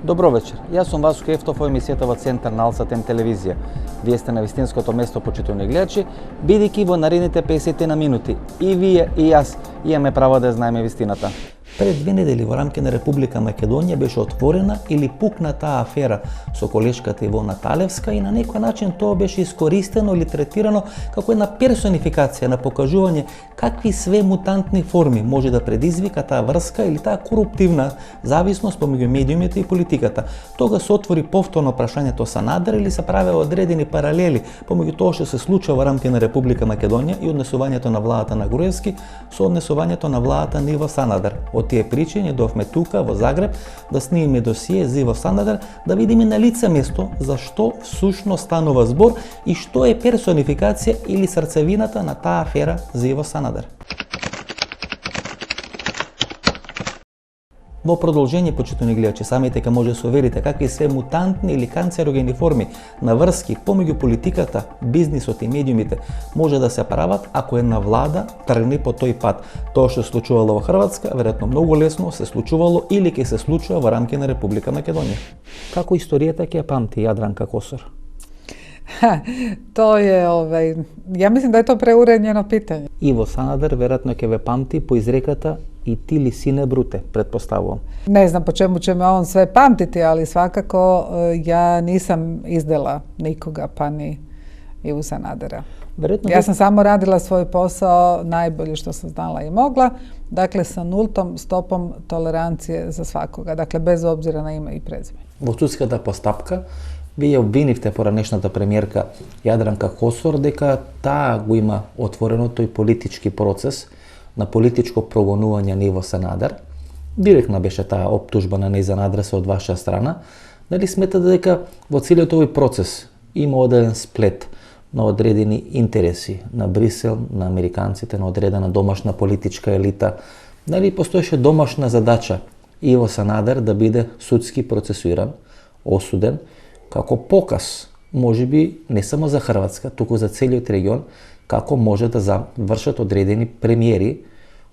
Добро вечер. Јас сум Васко Ефтов, во емисијата во Центар на Алсатем телевизија. Вие сте на вистинското место, почитувани гледачи, бидејќи во наредните 50 на минути и вие и јас имаме право да знаеме вистината. Пред 2 недели во рамки на Република Македонија беше отворена или пукна таа афера со колешката Ивона Талевска и на некој начин тоа беше искористено или третирано како една персонификација на покажување какви све мутантни форми може да предизвика таа врска или таа коруптивна зависност помеѓу медиумите и политиката. Тога се отвори повторно прашањето Санадер или се правеа одредени паралели помеѓу тоа што се случува во рамки на Република Македонија и однесувањето на владата на Груевски со однесувањето на владата на Иво Санадер. Од тие причини дојдовме тука во Загреб да снимиме досие за Иво Санадер, да видиме на лице место за што всушност станува збор и што е персонификација или срцевината на таа афера за Иво Санадер. Во продолжение, почитувани гледачи, самите ка може да се уверите какви се мутантни или канцерогени форми на врски помеѓу политиката, бизнисот и медиумите може да се прават ако една влада тргне по тој пат. Тоа што се случувало во Хрватска, веројатно многу лесно се случувало или ќе се случува во рамки на Република Македонија. Како историјата ќе ја памти Јадранка Косор? To je, ja mislim da je to preurednjeno pitanje. Иво Санадер веројатно ќе ве памти по изреката и ти ли сине бруте, pretpostavljam. Ne znam po čemu će me on sve pamtiti, ali svakako ja nisam izdala nikoga, pa ni Ivu Sanadera. Ja sam samo radila svoj posao najbolje što sam znala i mogla, dakle sa nultom stopom tolerancije za svakoga, dakle bez obzira na ime i prezime. Во судската постапка вие обвинивте поранешната премиерка Јадранка Косор дека таа го има отворено тој политички процес на политичко прогонување на Иво Санадер. Директна беше таа оптужба на нејзина адреса од ваша страна. Дали сметате дека во целиот овој процес има одреден сплет на одредени интереси на Брисел, на американците, на одредена домашна политичка елита? Дали постоеше домашна задача Иво Санадер да биде судски процесуиран, осуден, како показ, можеби не само за Хрватска, туку за целиот регион, како може да завршат одредени премиери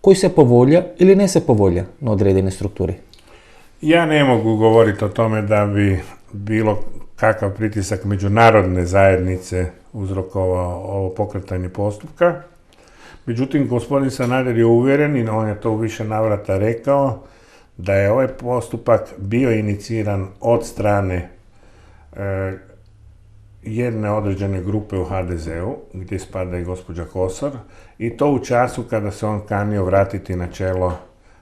кои се поволја или не се поволја на одредени структури? Ja ne mogu govoriti o tome da bi bilo kakav pritisak međunarodne zajednice uzrokovao ovo pokretanje postupka. Međutim, gospodin Sanader je uvjeren, i on je to u više navrata rekao, da je ovaj postupak bio iniciran od strane jedne određene grupe u HDZ-u, gdje spada i gospođa Kosor, i to u času kada se on kanio vratiti na čelo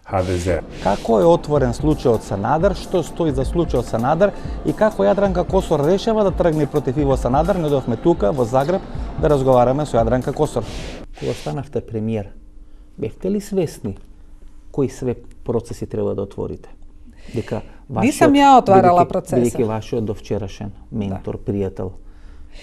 HDZ-a. Како е отворен случајот Санадер, што стои за случајот Санадер и како Јадранка Косор решава да тргне против Иво Санадер? Не дојдовме тука во Загреб да разговараме со Јадранка Косор. Кога станавте премиер, бевте ли свесни кои све процеси треба да отворите? Дека Nisam ja otvarala procese. Бидејќи вашиот довчерашен ментор, пријател,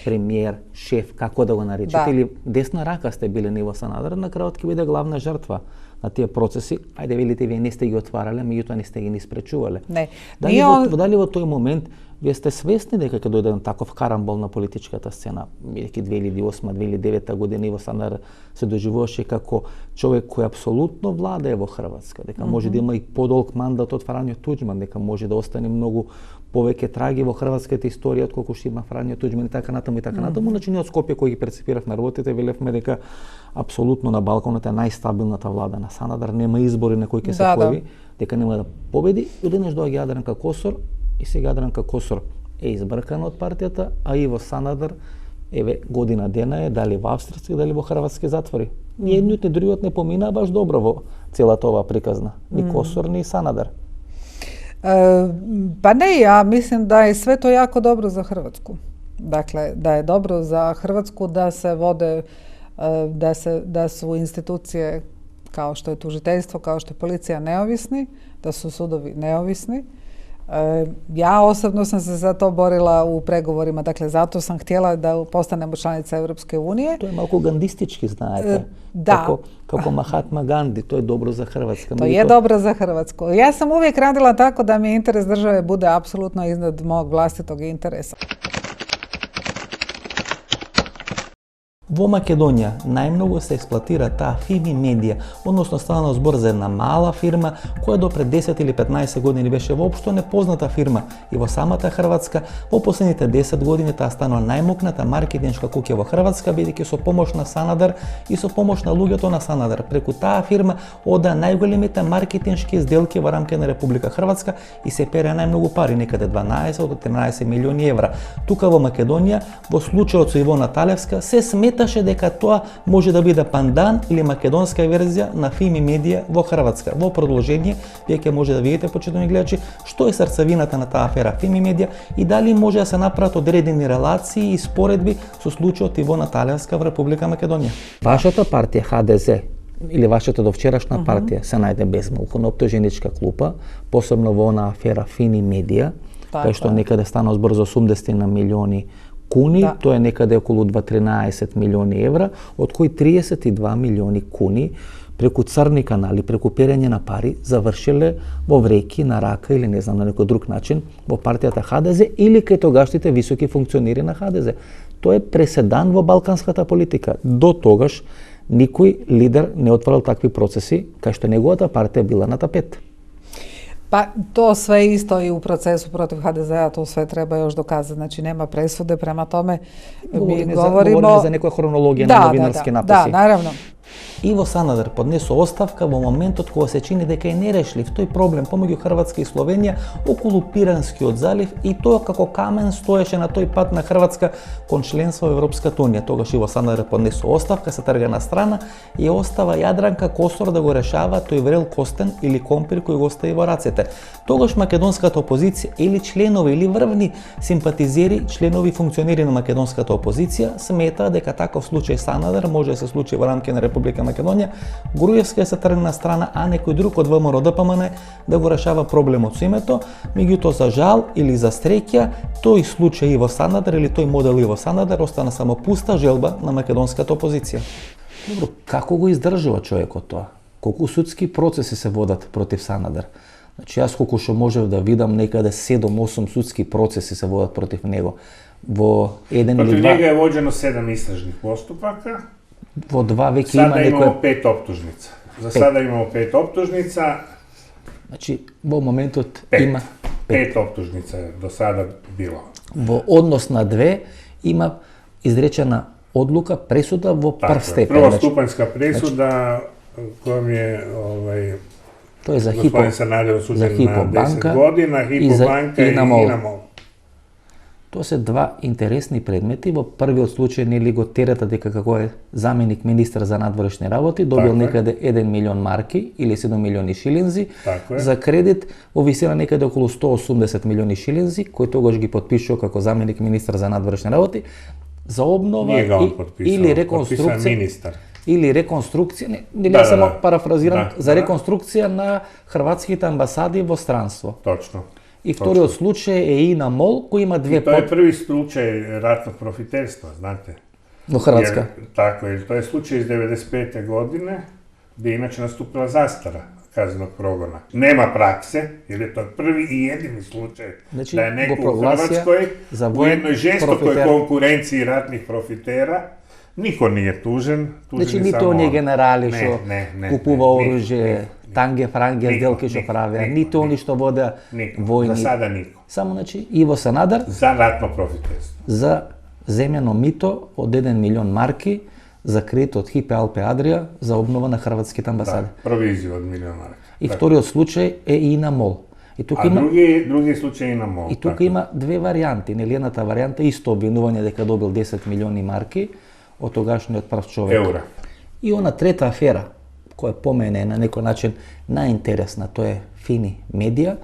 премиер, шеф, како да го наречете, или десна рака сте биле на Иво Санадер, на крајот ќе биде главна жртва на тие процеси. Ајде, велите, вие не сте ги отварале, меѓутоа не сте ги ни спречувале. Не. Дали во тој момент вие сте свесни дека ќе дојде таков карамбол на политичката сцена? Бидејќи 2008-2009 година Иво Санадер се доживуваше како човек кој апсолутно владее во Хрватска, дека може да има и подолг мандат од Фрањо Туџман, дека може да остане многу повеќе траги во хрватската историја отколку што има Фрањо Туџман и така натаму и така натаму. Значи ние од Скопје кои ги перцепирав работите велевме дека апсолутно на Балканот е најстабилната влада на Санадер, нема избори на кои ќе се појави, дека нема да победи. И одеднаш доаѓа Јадранка Косор и сега Јадранка Косор е избркана од партијата, а Иво Санадер еве година дена е дали во австрийски, дали во хрватски затвори. Ни едниот ни другиот не поминаа баш добро во целата ова приказна. Ни Косор, ни Санадер. Pa ne, ja mislim da je sve to jako dobro za Hrvatsku. Dakle, da je dobro za Hrvatsku da se vode, da su institucije kao što je tužiteljstvo, kao što je policija neovisni, da su sudovi neovisni. Ja osobno sam se za to borila u pregovorima, dakle zato sam htjela da postanemo članica Europske unije. To je malko gandistički, znate. Da. Kako Mahatma Gandhi, to je dobro za Hrvatsku. To je dobro za Hrvatsku. Ja sam uvijek radila tako da mi interes države bude apsolutno iznad mog vlastitog interesa. Во Македонија најмногу се експлоатира таа Фими Медија, односно стана збор за една мала фирма која до пред 10 или 15 години беше воопшто непозната фирма и во самата Хрватска. Во последните 10 години таа станува најмокната маркетиншка куќа во Хрватска, бидејќи со помош на Санадер и со помош на луѓето на Санадер преку таа фирма ода најголемите маркетиншки сделки во рамки на Република Хрватска и се пере најмногу пари, некаде 12 до 13 милиони евра. Тука во Македонија, во случајот со Ивона Талевска, се сметаше дека тоа може да биде пандан или македонска верзија на Фими Медија во Хрватска. Во продолжение, вие ќе може да видите, почитувани гледачи, што е срцевината на таа афера Фими Медија и дали може да се направат одредени релации и споредби со случајот Ивона Талевска во Република Македонија. Вашата партија ХДЗ или вашата довчерашна партија се најде безмолку на оптуженичка клупа, посебно во она афера Фими Медија, кај што некаде стана збор за 80 на милиони куни, тоа е некаде околу 13 милиони евра, од кои 32 милиони куни преку црни канали, преку перење на пари, завршиле во вреки на рака или не знам на некој друг начин во партијата ХДЗ или кај тогашните високи функционери на ХДЗ. Тоа е преседан во балканската политика. До тогаш никој лидер не отварал такви процеси, кај што неговата партија била на тапет. Па, тоа све исто и у процесу против ХДЗ-а, тоа све треба још доказати, значи нема пресуде, према томе ми говориме за некоја хронологија на новинарски написи. Да, наравно. Иво Санадер поднесо оставка во моментот кога се чини дека е нерешлив тој проблем помеѓу Хрватска и Словенија околу Пиранскиот залив и тоа како камен стоеше на тој пат на Хрватска кон членство во Европската унија. Тогаш Иво Санадер поднесо оставка, се трга на страна и остава Јадранка Косор да го решава тој врел костен или компир кој го остави во рацете. Тогаш македонската опозиција или членови или врвни симпатизери, членови функционери на македонската опозиција сметаа дека таков случај Санадер може да се случи во рамки на Република Македонија, Груевска се тргна на страна, а некој друг од ВМРО ДПМН да го решава проблемот со името. Меѓутоа, за жал или за среќа, тој случај Иво Санадер или тој модел Иво Санадер остана само пуста желба на македонската опозиција. Добро, како го издржува човекот тоа? Колку судски процеси се водат против Санадер? Значи, јас колку што можев да видам, некаде 7-8 судски процеси се водат против него. Во еден или два... Против него е воđено 7 истражних поступака. Во два веќе има некој... Сада имамо 5 оптужница. За сада имамо 5 оптужница. Значи, во моментот 5. има 5 оптужница до сада било. Во однос на 2 има изречена одлука, пресуда во прв степен. Првоступенска пресуда која ми е тоа е за господин Санадер осуđен на 10 година, Хипобанка и Инамол. Тоа се два интересни предмети. Во првиот случај нели го терета дека како е заменик министар за надворешни работи, добил некаде 1 милион марки или 7 милиони шилинзи за кредит во висина некаде околу 180 милиони шилинзи, кој тогаш ги подпишува како заменик министар за надворешни работи за обнова или реконструкција. Или реконструкција, нели само парафразирам, за реконструкција на хрватските амбасади во странство. Точно. И вториот случај е Инамол, кој има две... Тоа е први случај ратно профитерство, знате. Во Хрватска. Тако е. Тоа е случај из 95. године, где иначе наступила застара казнеnog прогона. Нема праксе, или тоа е први и едини случај да е некој у Хрватској у едној жестокој конкуренцiji ратних профитера. Нико не е тужен. Значи, нито оние генерали што купува оружје, танге, франге, сделки што правеа, нито они што вода војни. За сада нико. Само, значи, Иво Санадер за ратно профитерство. За земјано мито од 1 милион марки за кредит од Хипе Алпе Адрија за обнова на хрватските амбасади. Да, провизија од милион марки. И вториот случај е Инамол. И тука има други случаи Инамол. И тука има две варијанти, нели едната варијанта исто обвинување дека добил 10 милиони марки од тогашниот прв човек. Евра. И она трета афера, која по мене е на некој начин најинтересна, тоа е Фими Медија,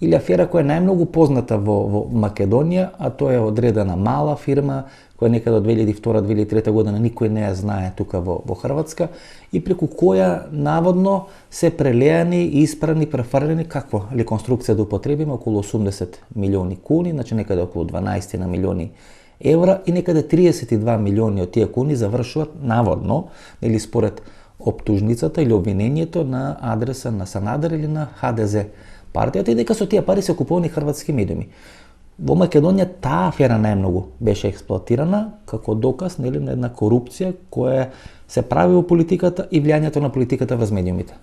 или афера која е најмногу позната во Македонија, а тоа е одредена мала фирма, која некаде од 2002-2003 година никој не ја знае тука во Хрватска, и преку која наводно се прелеани, испрани, префрлени, каква реконструкција да употребиме, околу 80 милиони куни, значи некаде околу 12 на милиони евра, и некаде 32 милиони од тие куни завршуваат наводно, или според оптужницата или обвинението на адреса на Санадер или на ХДЗ партијата, и дека со тие пари се купувани хрватски медиуми. Во Македонија таа афера најмногу беше експлоатирана како доказ на една корупција која се прави во политиката и влијањето на политиката врз медиумите.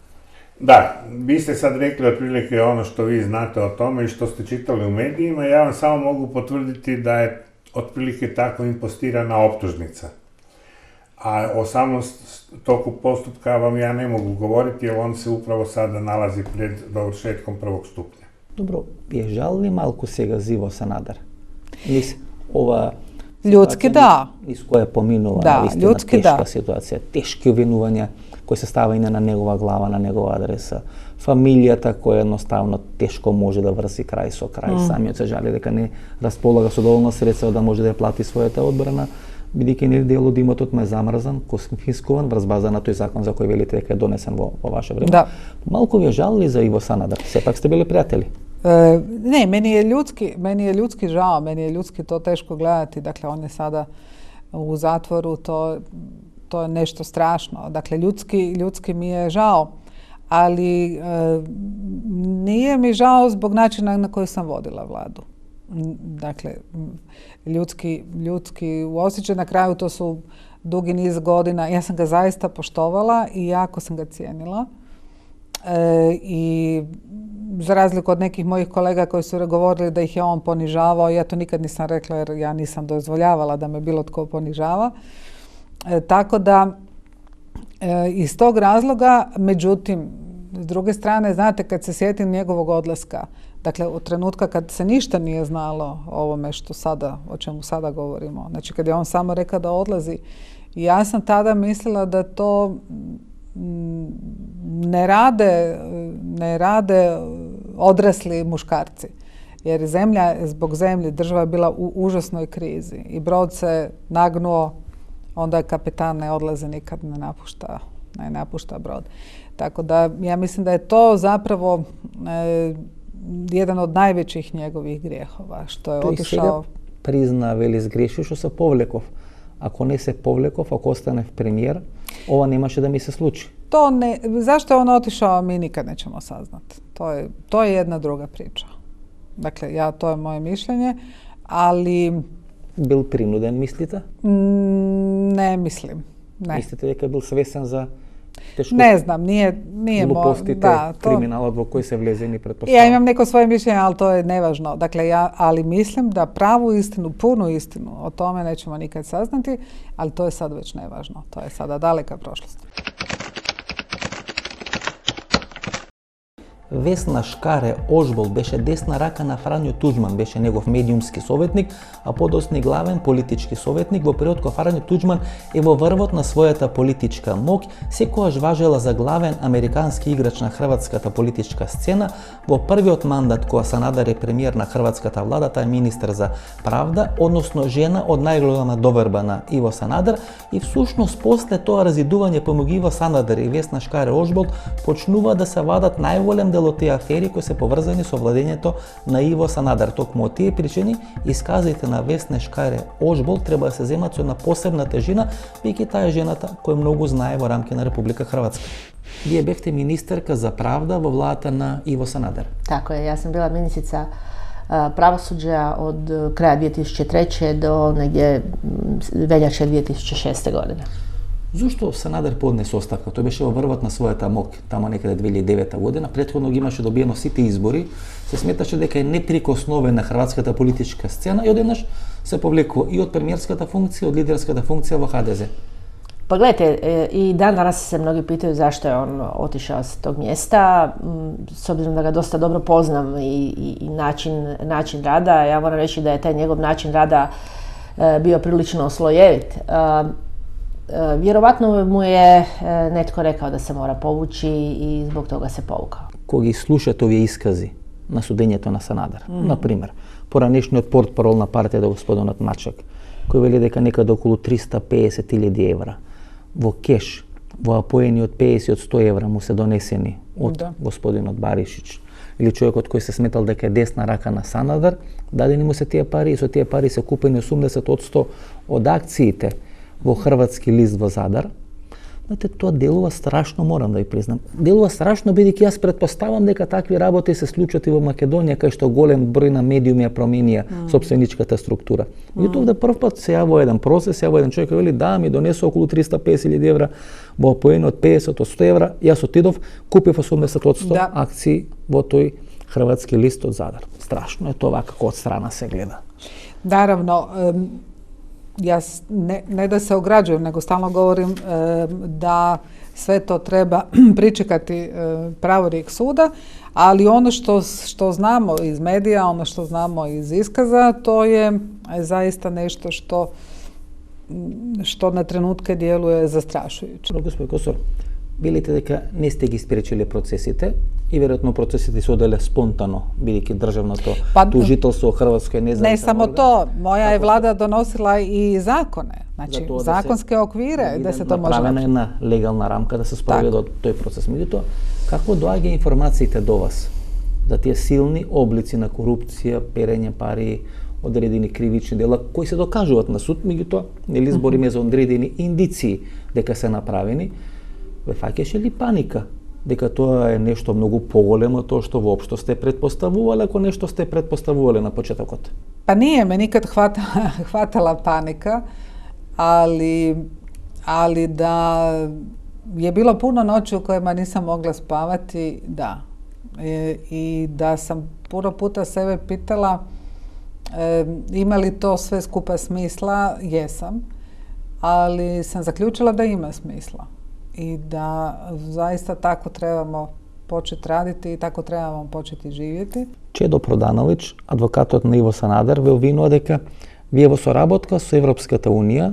Da, vi ste sad rekli otprilike ono što vi znate o tome i što ste čitali u medijima, ja vam samo mogu potvrditi da je otprilike tako impostirana optužnica. A o samom toku postupka vam ja ne mogu govoriti, jer on se upravo sada nalazi pred dovršetkom prvog stupnja. Добро, je žal li малку сега за Иво Санадар? Низ ова Ljudski da. Низ која поминува Да, наистина ljudski тешка да. ситуација, тешки обвинувања кои се става и на негова глава, на негова адреса. Фамилијата која едноставно тешко може да врси крај со крај. Самиот се жали дека не располага со доволно средства да може да ја плати својата одбрана, бидејќи нели дел од имотот му е замрзан, конфискуван врз база на тој закон за кој велите дека е донесен во ваше време. Да. Малку ви е жал ли за Иво Санадар? Сепак сте били пријатели. Ne, meni je ljudski žao, meni je ljudski to teško gledati. Dakle, on je sada u zatvoru, to je nešto strašno. Dakle, ljudski mi je žao, ali nije mi žao zbog načina na koji sam vodila vladu. Dakle, ljudski osjećaj, na kraju to su dugi niz godina. Ja sam ga zaista poštovala i jako sam ga cijenila. I za razliku od nekih mojih kolega koji su govorili da ih je on ponižavao, ja to nikad nisam rekla jer ja nisam dozvoljavala da me bilo tko ponižava. Tako da iz tog razloga, međutim, s druge strane, znate, kad se sjetim njegovog odlaska, dakle od trenutka kad se ništa nije znalo o ovome o čemu sada govorimo, znači kad je on samo rekao da odlazi, ja sam tada mislila da to ne rade odrasli muškarci. Jer zbog zemlje, država je bila u užasnoj krizi i brod se nagnuo, onda je kapetan ne odlazi nikad, ne napušta brod. Tako da ja mislim da je to zapravo jedan od najvećih njegovih grijehova, što je otišao. Prizna, veli, zgрешил што се повлеков. Ако не се повлеков, ако останев премиер, ова немаше да ми се случи. Zašto je on otišao, mi nikad nećemo saznati. To je jedna druga priča. Dakle, to je moje mišljenje, ali... Бил принуден, мислите? Ne mislim. Ne. Мислите дека бил свесен за тешко? Ne znam, nije глупостите, криминалот во кој се влезени предпоставка? Ja imam neko svoje mišljenje, ali to je nevažno. Dakle, ali mislim da pravu istinu, punu istinu, o tome nećemo nikad saznati, ali to je sad već nevažno. To je sada daleka prošlost. Весна Шкаре Ожбол беше десна рака на Фрањо Туџман, беше негов медиумски советник, а подоцна и главен политички советник во период кога Фрањо Туџман е во врвот на својата политичка моќ, секогаш важела за главен американски играч на хрватската политичка сцена. Во првиот мандат кога Санадар е премиер на хрватската влада, таа е министер за правда, односно жена од најголема доверба на Иво Санадар, и всушност после тоа разидување помеѓу Иво Санадар и Весна Шкаре Ожбол почнува да се вадат најголем дел од тие афери кои се поврзани со владењето на Иво Санадар. Токму од тие причини исказите на Весна Шкаре Ожбол треба да се земат со една посебна тежина, бидејќи таа е жената која многу знае во рамки на Република Хрватска. Вие бевте министерка за правда во владата на Иво Санадар. Tako je, ja sam bila ministrica pravosuđa od kraja 2003. do negdje veljače 2006. godine. Зошто Санадар поднесе оставка? Тој беше во врвот на својата моќ, тамо некаде 2009 година. Претходно ги имаше добиено сите избори. Се сметаше дека е неприкосновен на хрватската политичка сцена и одеднаш се повлекува и од премиерската функција, од лидерската функција во HDZ. Pa gledajte, i dan danas se mnogi pitaju zašto je on otišao s tog mjesta. S obzirom da ga dosta dobro poznam i način rada, ja moram reći da je taj njegov način rada bio prilično slojevit. Vjerovatno mu je netko rekao da se mora povući i zbog toga se povukao. Кога ги слушате овие искази на судењето на Санадар, например, поранешниот портпарол на партијата господинот Мачак, кој вели дека некаде околу 350.000 евра во кеш, во апоени од 50 од 100 евра му се донесени од господинот Баришич, или човекот кој се сметал дека е десна рака на Санадар, дадени му се тие пари и со тие пари се купени 80% од акциите во хрватски лист во Задар. Знаете, тоа делува страшно, морам да ви признам. Делува страшно, бидејќи јас претпоставам дека такви работи се случат и во Македонија, кај што голем број на медиуми ја променија сопственичката структура. Меѓутоа, овде прв пат се јавува еден процес, јавува еден човек и вели да, ми донесо околу 350.000 евра, во поен од 50 од 100 евра, јас отидов, купив 80% акции во тој хрватски лист од Задар. Страшно е тоа како од страна се гледа. Naravno, јас не да се ograđujem, nego stalno govorim da sve to treba pričekati pravorijek suda, ali ono što znamo iz medija, ono što znamo iz iskaza, to je zaista nešto što na trenutke djeluje zastrašujuće. Gospodin Косор, билите дека не сте ги спречили процесите и веројатно процесите се оделе спонтано, бидејќи државното тужителство Хрватско е независен. Ne samo to, moja je vlada donosila i zakone, znači zakonske okvire da se to može направена една легална рамка да се спроведе тој процес. Меѓутоа, како доаѓа информациите до вас за тие силни облици на корупција, перење пари, одредени кривични дела кои се докажуваат на суд, меѓутоа нели збориме за одредени индиции дека се направени, ве фаќаше ли паника дека тоа е нешто многу поголемо од тоа што воопшто сте претпоставувале, ако нешто сте претпоставувале на почетокот? Pa nije me nikad hvatala panika, ali da je bilo puno noći u kojima nisam mogla spavati, da. I da sam puno puta sebe pitala ima li to sve skupa smisla, jesam, ali sam zaključila da ima smisla i da zaista tako trebamo početi raditi i tako trebamo početi živjeti. Чедо Продановиќ, адвокатот на Иво Санадер, ве обвинува дека вие во соработка со Европската Унија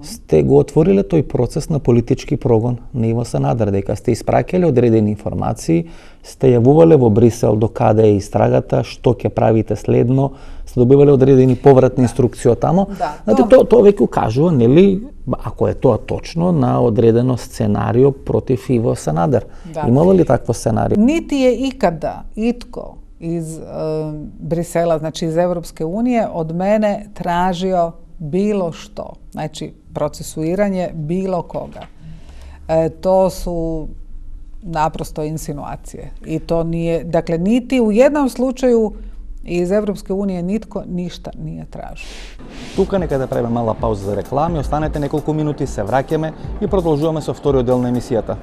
сте го отвориле тој процес на политички прогон на Иво Санадер, дека сте испраќале одредени информации, сте јавувале во Брисел до каде е истрагата, што ќе правите следно, сте добивале одредени повратни инструкции од тамо. Знаете, тоа веќе укажува, нели, ако е тоа точно, на одредено сценарио против Иво Санадер. Имало ли такво сценарио? Niti je ikada itko iz Brisela, znači iz Europske unije, od mene tražio bilo što. Znači, procesuiranje bilo koga. To su naprosto insinuacije. I to nije, dakle, niti u jednom slučaju iz Evropske unije nitko ništa nije tražio. Тука нека да правиме мала пауза за реклами, останете неколку минути, се враќаме и продолжуваме со вториот дел на емисијата.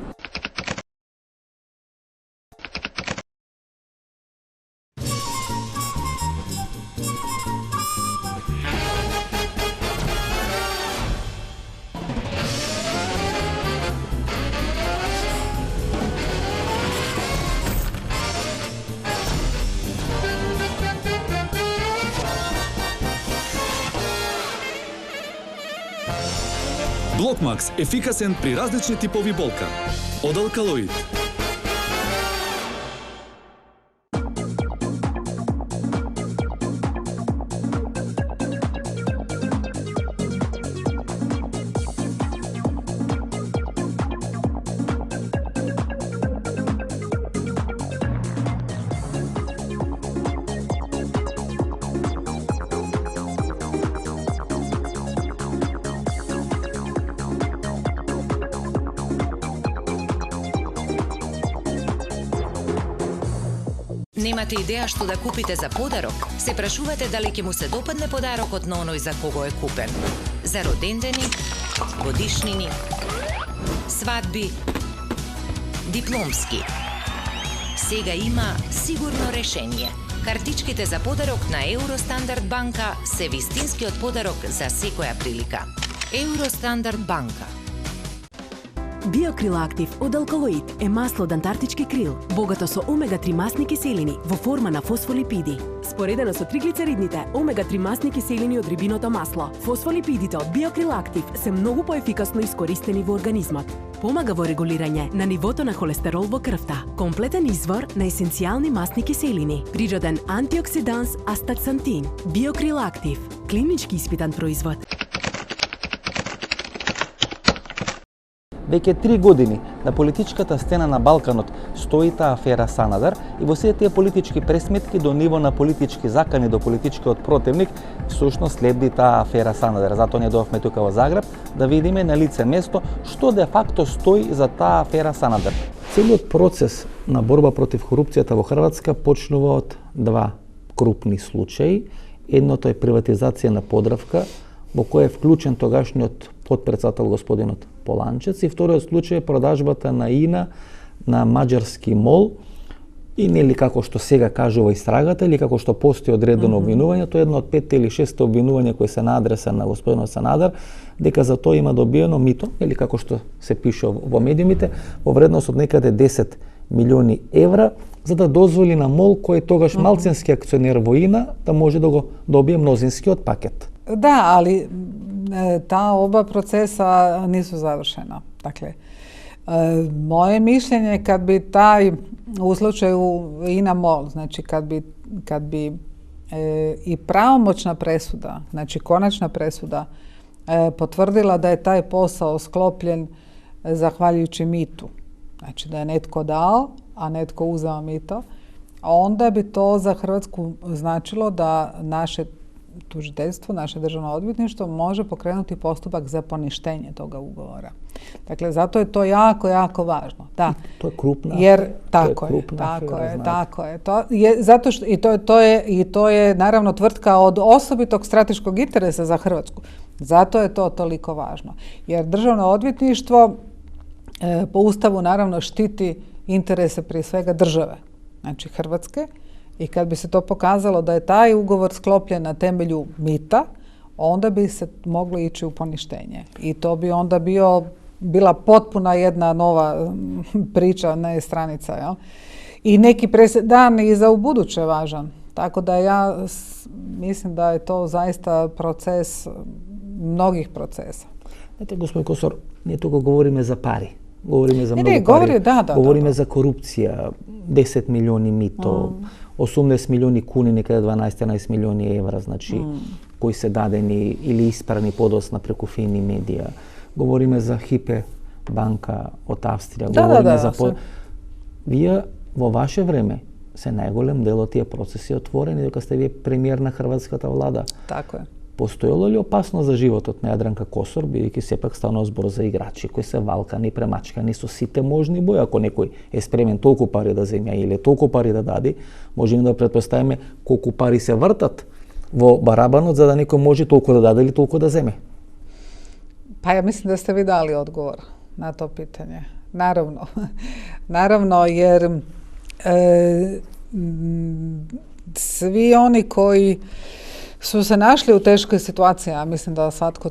Блокмакс – ефикасен при различни типови болка. Од алкалоид. Немате идеја што да купите за подарок? Се прашувате дали ќе му се допадне подарокот на оној за кого е купен? За родендени, годишнини, свадби, дипломски. Сега има сигурно решение. Картичките за подарок на Евростандард банка се вистинскиот подарок за секоја прилика. Евростандард банка. Биокрил Актив од алкалоид е масло од антарктички крил, богато со омега-3 масни киселини во форма на фосфолипиди. Споредено со триглицеридните, омега-3 масни киселини од рибиното масло, фосфолипидите од Биокрил Актив се многу поефикасно искористени во организмот. Помага во регулирање на нивото на холестерол во крвта. Комплетен извор на есенцијални масни киселини. Природен антиоксиданс астаксантин. Биокрил Актив. Клинички испитан производ. Веќе 3 години на политичката стена на Балканот стои таа афера Санадар и во сите тие политички пресметки до ниво на политички закани до политичкиот противник, всушност следи таа афера Санадар. Затоа ние дојавме тука во Загреб да видиме на лице место што де факто стои за таа афера Санадар. Целиот процес на борба против корупцијата во Хрватска почнува од два крупни случаи. Едното е приватизација на Подравка, во која е вклучен тогашниот подпредседател господинот Поланчец, и вториот случај е продажбата на ИНА на маđarски мол, и нели како што сега кажува истрагата или како што постои одредено обвинување, тоа е едно од 5 или 6 обвинувања кои се на адреса на господинот Санадар, дека за тоа има добиено мито, или како што се пише во медиумите, во вредност од некаде 10 милиони евра, за да дозволи на МОЛ, кој е тогаш малцински акционер во ИНА, да може да го добие мнозинскиот пакет. Da, ali ta oba procesa nisu završena. Dakle, moje mišljenje kad bi taj, u slučaju INA MOL, znači kad bi i pravomoćna presuda, znači konačna presuda, potvrdila da je taj posao sklopljen zahvaljujući mitu, znači da je netko dao, a netko uzeo mito, onda bi to za Hrvatsku značilo da naše tužiteljstvo, naše državno odvjetništvo može pokrenuti postupak za poništenje toga ugovora. Dakle, zato je to jako, jako važno. Da. To je krupna. Jer tako je. To je zato što i to je naravno tvrtka od osobitog strateškog interesa za Hrvatsku. Zato je to toliko važno. Jer državno odvjetništvo po Ustavu naravno štiti interese prije svega države, znači Hrvatske. I kad bi se to pokazalo da je taj ugovor sklopljen na temelju mita, onda bi se moglo ići u poništenje. I to bi onda bila potpuna jedna nova priča, ne stranica. Jel? I neki presedan i za ubuduće važan. Tako da ja mislim da je to zaista proces mnogih procesa. Znate, gospodin Kosor, nije тука govorime za pari. Govorime za mnogo pari. Govorime za korupcija, 10 milioni mito, 18 milioni kuni, nekada 12-11 milioni evra, znači, koji se dadeni ili isprani podosna preko fini medija. Govorime za Hype banka od Avstrija. Вие во ваше време се најголем дел од тие процеси отворени докато сте вие премиер на хрватската влада. Тако е. Постоело ли опасност за животот на Јадранка Косор, бидејќи сепак станува збор за играчи кои се валкани, премачкани со сите можни бои? Ако некој е спремен толку пари да земја или толку пари да даде, можеме да претпоставиме колку пари се вртат во барабанот за да некој може толку да даде или толку да земе. Pa ja mislim da ste vi dali odgovor na to pitanje. Naravno. Naravno, jer svi oni koji su se našli u teškoj situaciji, a mislim da svatko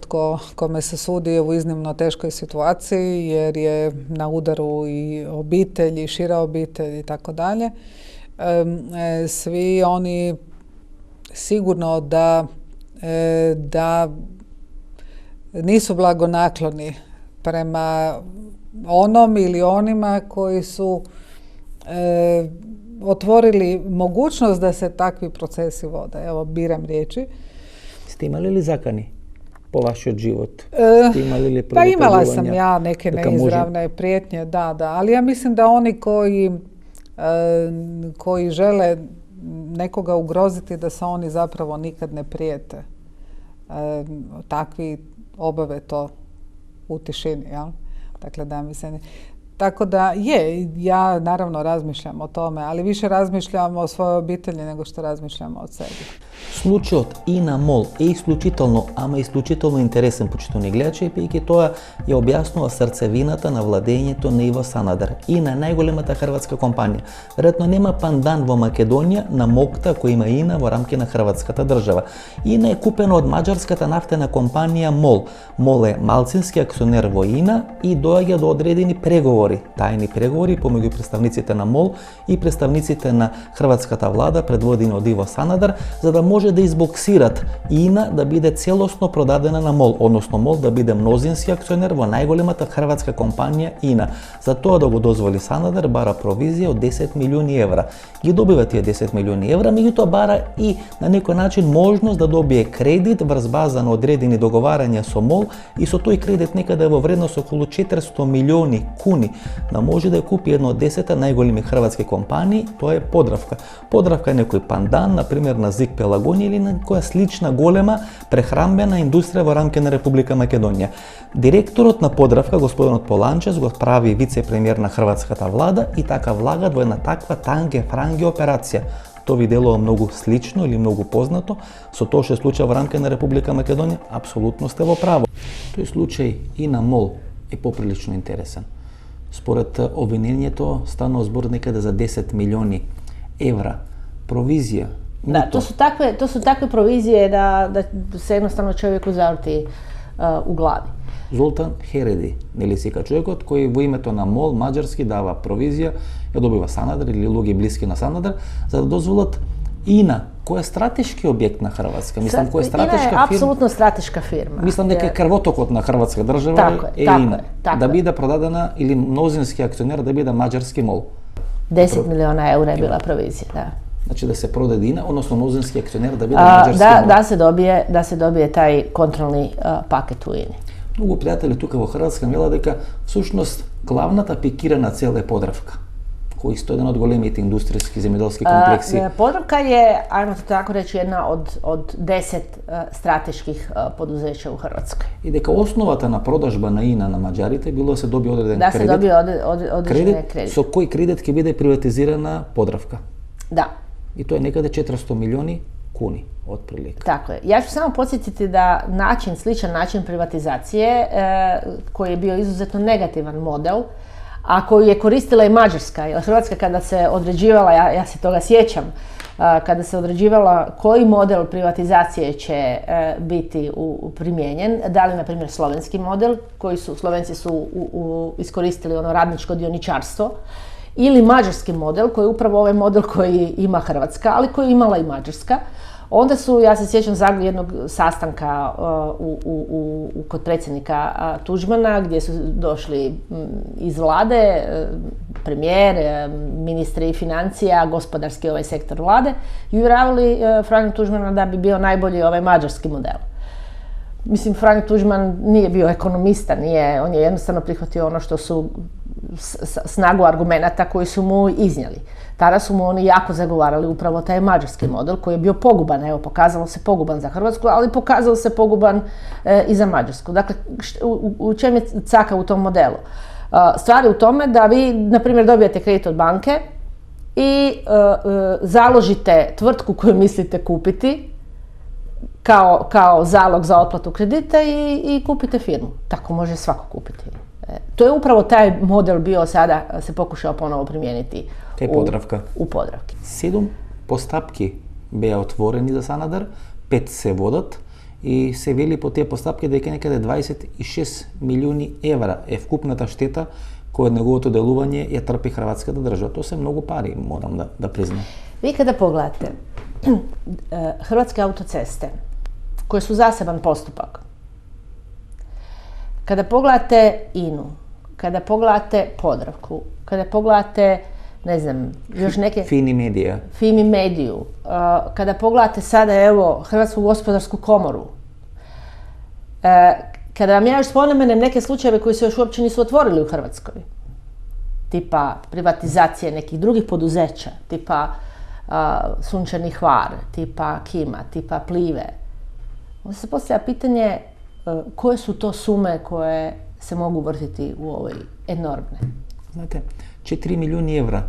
kome se sudi je u iznimno teškoj situaciji jer je na udaru i obitelj i šira obitelj i tako dalje. Svi oni sigurno da nisu blagonakloni prema onom ili onima koji su otvorili mogućnost da se takvi procesi vode. Evo, biram riječi. Ste imali li zakani po vašoj život? Ste imali li pa imala sam ja neke neizravne prijetnje, da, ali ja mislim da oni koji žele nekoga ugroziti, da se oni zapravo nikad ne prijete. Takvi obave to u tišini, jel? Dakle, da mi se ne... Tako da ja naravno razmišljam o tome, ali više razmišljam o svojoj obitelji nego što razmišljam o sebi. Случајот INA MOL е исклучително, ама исклучително интересен, почитувани гледачи, бидејќи тоа ја објаснува срцевината на владењето на Иво Санадар и на најголемата хрватска компанија. Веројатно нема пандан во Македонија на МОКТА кој има INA во рамки на хрватската држава. INA е купена од маđarската нафтена компанија MOL. MOL е малцински акционер во INA и доаѓа до одредени преговори, тајни преговори помеѓу представниците на MOL и представниците на хрватската влада предводени од Иво Санадар, за да може да избоксират ИНА да биде целосно продадена на МОЛ, односно МОЛ да биде мнозински акционер во најголемата хрватска компанија ИНА. За тоа да го дозволи Санадер бара провизија од 10 милиони евра. Ги добива тие 10 милиони евра, меѓутоа бара и на некој начин можност да добие кредит врз база на одредени договарања со МОЛ и со тој кредит некаде во вредност околу 400 милиони куни да може да ја купи една од 10 најголеми хрватски компании, тоа е Подравка. Подравка е некој пандан, например на ЗИК Пелагонија или на која слична голема прехрамбена индустрија во рамки на Република Македонија. Директорот на Подравка, господинот Поланчес, го прави вице-премиер на хрватската влада и така влагат во една таква танге-франге операција. Тоа ви делува многу слично или многу познато со тоа што се случува во рамки на Република Македонија, апсолутно сте во право. Тој случај и на МОЛ е поприлично интересен. Според обвинението станува збор некаде за 10 милиони евра провизија. Da, to su takve provizije da se jednostavno čovjeku zavrti u glavi. Золтан Хереди, нели сека човекот кој во името на МОЛ маđarски дава провизија, ја добива Санадер или луѓе блиски на Санадер, за да дозволат ИНА, кој е стратешки објект на Хрватска. Мислам, кој е стратешка ИНА е апсолутно стратешка фирма. Мислам дека е крвотокот на Хрватска држава е ИНА. Да биде продадена или мнозински акционер да биде маđarски МОЛ. 10 miliona eura je bila provizija, da. Значи да се продаде ИНА, односно мнозински акционер да биде маđarски МОЛ. Da se dobije taj kontrolni paket u INI. Многу пријатели тука во Хрватска мела дека всушност главната пикирана цел е Подравка, кој исто еден од големите индустријски земјоделски комплекси. Podravka je, ajmo to tako reći, jedna od 10 strateških poduzeća u Hrvatskoj. И дека основата на продажба на ИНА на маđарите било се доби одреден Da se кредит. dobije određene kredit. Со кој кредит ќе биде приватизирана Подравка. Da. И тоа е некаде 400 милиони куни, otprilike. Tako je. Ja ću samo podsjetiti da sličan način privatizacije, koji je bio izuzetno negativan model, a koju je koristila i Mađarska, jer Hrvatska kada se određivala, ja se toga sjećam, kada se određivala koji model privatizacije će biti primijenjen, da li na primjer slovenski model, Slovenci su iskoristili ono radničko dioničarstvo, ili mađarski model, koji je upravo ovaj model koji ima Hrvatska, ali koji je imala i Mađarska. Onda su, ja se sjećam jednog sastanka kod predsjednika Tuđmana, gdje su došli iz vlade, premijer, ministri financija, gospodarski sektor vlade i uvjeravali Franju Tuđmana da bi bio najbolji ovaj mađarski model. Mislim, Franjo Tuđman nije bio ekonomista, on je jednostavno prihvatio ono što su snagu argumenata koji su mu iznijeli. Tada su mu oni jako zagovarali upravo taj mađarski model koji je bio poguban. Evo, pokazalo se poguban za Hrvatsku, ali pokazalo se poguban i za Mađarsku. Dakle, u čem je caka u tom modelu? Stvar je u tome da vi, na primjer, dobijete kredit od banke i založite tvrtku koju mislite kupiti kao zalog za otplatu kredita i kupite firmu. Tako može svako kupiti. To je upravo taj model bio sada, se pokušao ponovo primijeniti u Podravki. 7 постапки беа отворени за Санадер, 5 се водат и се вели по тие постапки дека некаде 26 милиони евра е вкупната штета која од неговото делување ја трпи хрватската држава. Тоа се многу пари, морам да признам. Vi kada pogledate Hrvatske autoceste, koje su zaseban postupak, kada pogledate INU, kada pogledate Podravku, kada pogledate, ne znam, još neke... Fimi Mediju, kada pogledate sada, evo, Hrvatsku gospodarsku komoru, kada vam ja još spomenem neke slučajeve koji se još uopće nisu otvorili u Hrvatskoj, tipa privatizacije nekih drugih poduzeća, tipa Sunčani Hvar, tipa Kima, tipa Plive, onda se postavlja pitanje koje su to sume koje se mogu vrtiti u ovoj enormne. Знаете, 4 милиони евра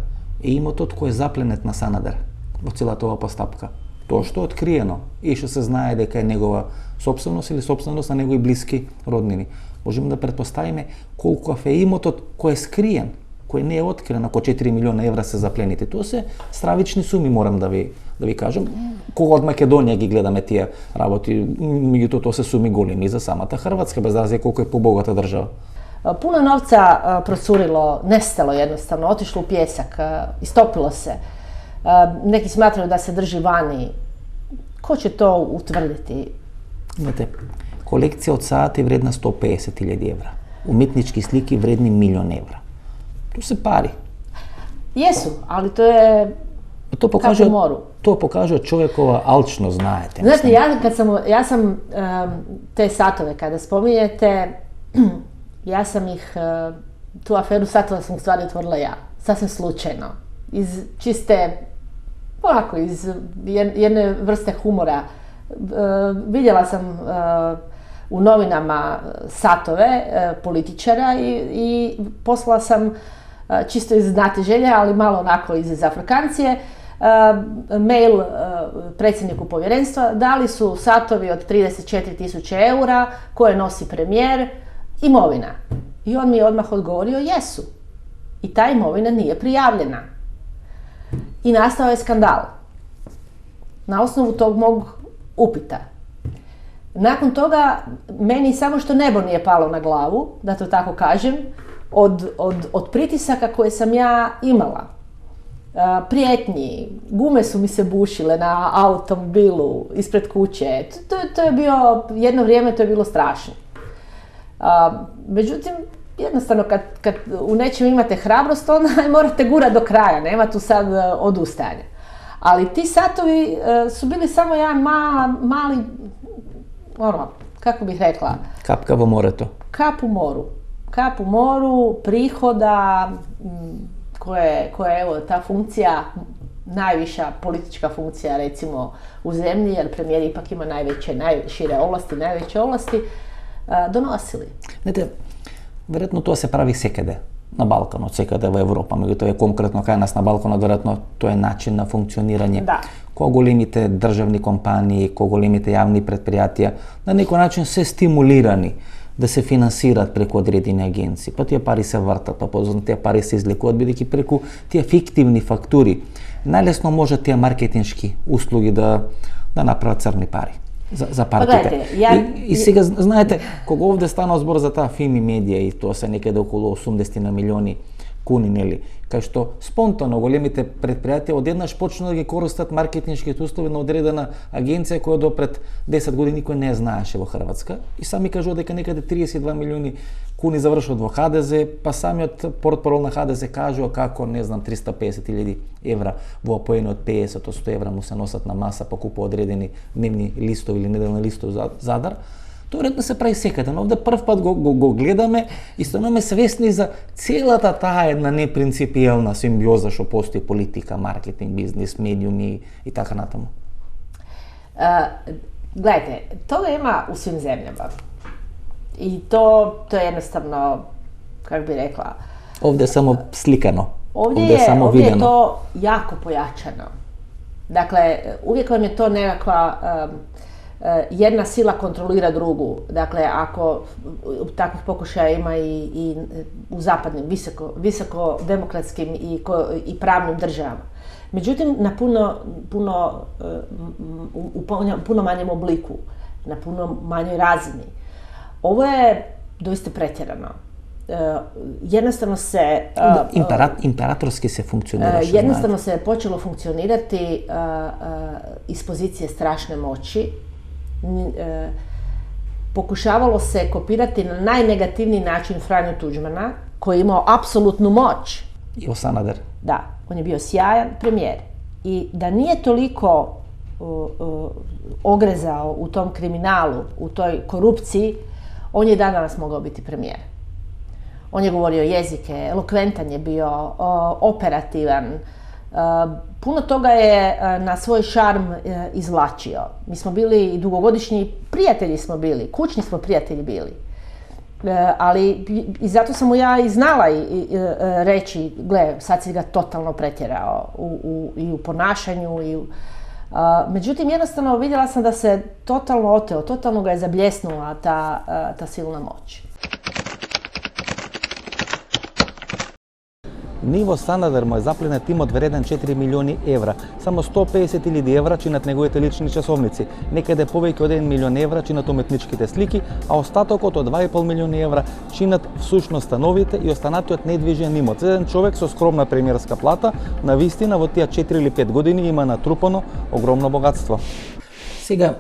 е имотот кој е запленет на Санадер во целата ова постапка. Тоа што е откриено и што се знае дека е негова собственост или собственост на негови блиски роднини. Можеме да претпоставиме колку е имотот кој е скриен, кој не е откриен, ако 4 милиона евра се заплените. Тоа се стравични суми, морам да ви кажам. Кога од Македонија ги гледаме тие работи, меѓутоа тоа се суми големи за самата Хрватска, без разлика колку е побогата држава. Puno novca procurilo, nestalo jednostavno, otišlo u pjesak, istopilo se. Neki smatraju da se drži vani. Ko će to utvrditi? Znate, kolekcija od sati vredna 150.000 evra. Umetnički sliki vredni 1 000 000 evra. Tu se pari. Jesu, ali to je kap u moru. To pokaže čovjekova alčnost, znajete. Znate, ja sam te satove kada spominjete, ja sam ih, tu aferu satova sam u stvari otvorila ja, sasvim slučajno. Iz čiste, onako, iz jedne vrste humora. Vidjela sam u novinama satove političara i poslala sam čisto iz znatiželja, ali malo onako iz zafrkancije, mail predsjedniku povjerenstva, da li su satovi od 34.000 eura koje nosi premijer imovina. I on mi je odmah odgovorio jesu. I ta imovina nije prijavljena. I nastao je skandal. Na osnovu tog mog upita. Nakon toga, meni samo što nebo nije palo na glavu, da to tako kažem, od pritisaka koje sam ja imala. Prijetnji, gume su mi se bušile na automobilu ispred kuće. To je bio, jedno vrijeme to je bilo strašno. Međutim, jednostavno kad u nečem imate hrabrost, onda morate gurati do kraja, nema tu sad odustajanja. Ali ti satovi su bili samo jedan mali, kako bih rekla? Kapka u moru to. Kap u moru, prihoda, koje evo, ta funkcija, najviša politička funkcija recimo u zemlji, jer premijer ipak ima najšire ovlasti, najveće ovlasti, donosili. Znate, vjerojatno to se pravi sekade na Balkanu, sekade v Evropa, to je konkretno kaj nas na Balkanu, vjerojatno to je način na funkcioniranje. Da. Ko golimite državni kompaniji, ko golimite javni predprijatija, na neki način se stimulirani da se financirati preko određene agencije. Pa tije pari se vrtat, pa pozorno tije pari se izlikuvat, бидејќи preko tije fiktivni fakturi najlesno može tije marketinški uslugi da napravят crni pari za partite. I сега, знаете, кога овде станал збор за таа Фими медија и тоа се некаде околу 80 на милиони куни, нели, кај што спонтано големите предпријатија одеднаш почна да ги користат маркетиншките услуги на одредена агенција која до пред 10 години никој не знаеше во Хрватска и сами кажува дека некаде 32 милиони куни завршуват во ХДЗ, па самиот портпарол на ХДЗ кажува како, не знам, 350.000 евра во поени од 50-100 евра му се носат на маса, па купува одредени дневни листови или неделни листови за Задар. Тоа редно се прави секаде, но овде прв пат го гледаме и стануваме свесни за целата таа една непринципиелна симбиоза што постои политика, маркетинг, бизнес, медиуми и така натаму. Gledajte, toga ima u svim zemljama. I to je jednostavno, kako bi rekla... Ovdje je samo slikano. Ovdje je to jako pojačano. Dakle, uvijek vam je to nekakva... jedna sila kontrolira drugu. Dakle, ako takvih pokušaja ima i u zapadnim, visoko demokratskim i pravnim državama. Međutim, na puno manjem obliku, na puno manjoj razini. Ovo je doista pretjerano. Jednostavno se... Imperatorski se funkcioniraše. Jednostavno se je počelo funkcionirati iz pozicije strašne moći. Pokušavalo se kopirati na najnegativniji način Franju Tuđmana, koji je imao apsolutnu moć. Ivo Sanader. Da, on je bio sjajan premijer. I da nije toliko ogrezao u tom kriminalu, u toj korupciji, on je danas mogao biti premijer. On je govorio jezike, elokventan je bio, operativan. Puno toga je na svoj šarm izvlačio. Mi smo bili dugogodišnji prijatelji smo bili, kućni smo prijatelji bili. Ali i zato sam mu ja i znala reći, gle, sad si ga totalno pretjerao i u ponašanju. Međutim, jednostavno vidjela sam da se totalno oteo, totalno ga je zabljesnula ta silna moć. Ниво Санадер му е запленет имот вреден 4 милиони евра. Само 150.000 евра чинат неговите лични часовници. Некаде повеќе од 1 милион евра чинат уметничките слики, а остатокот од 2,5 милиони евра чинат всушност становите и останатиот недвижен имот. Еден човек со скромна премиерска плата, на вистина во тие 4 или 5 години има натрупано огромно богатство. Сега,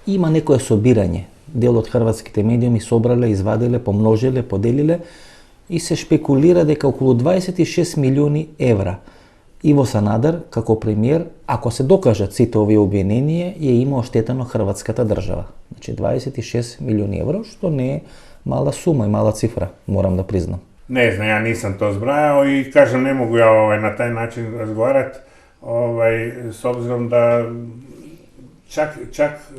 има некое собирање. Дел од хрватските медиуми собрале, извадиле, помножиле, поделиле и се шпекулира дека околу 26 милиони евра Иво Санадер, како премиер, ако се докажат сите овие обвиненија, ја има оштетено хрватската држава. Значи 26 милиони евра, што не е мала сума и мала цифра, морам да признам. Ne znam, ja nisam to zbrajao i kažem, ne mogu ja na taj način razgovarati, s obzirom da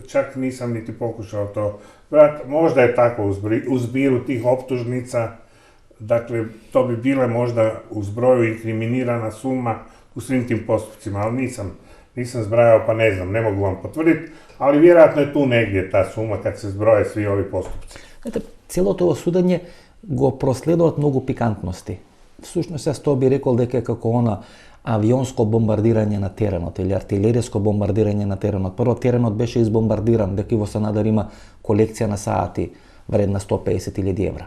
čak nisam niti pokušao to zbrajati. Možda je tako u zbiru tih optužnica, dakle, to bi bile možda u zbroju inkriminirana suma u svim tim postupcima, ali nisam zbrajao, pa ne znam, ne mogu vam potvrditi, ali vjerojatno je tu negdje ta suma kad se zbroje svi ovi postupci. Целото ово судање го проследуваат многу пикантности. Всушност, јас тоа би рекол дека како она авионско бомбардирање на теренот или артилеријско бомбардирање на теренот. Прво, теренот беше избомбардиран, дека Иво Санадер има колекција на саати вредна 150.000 евра.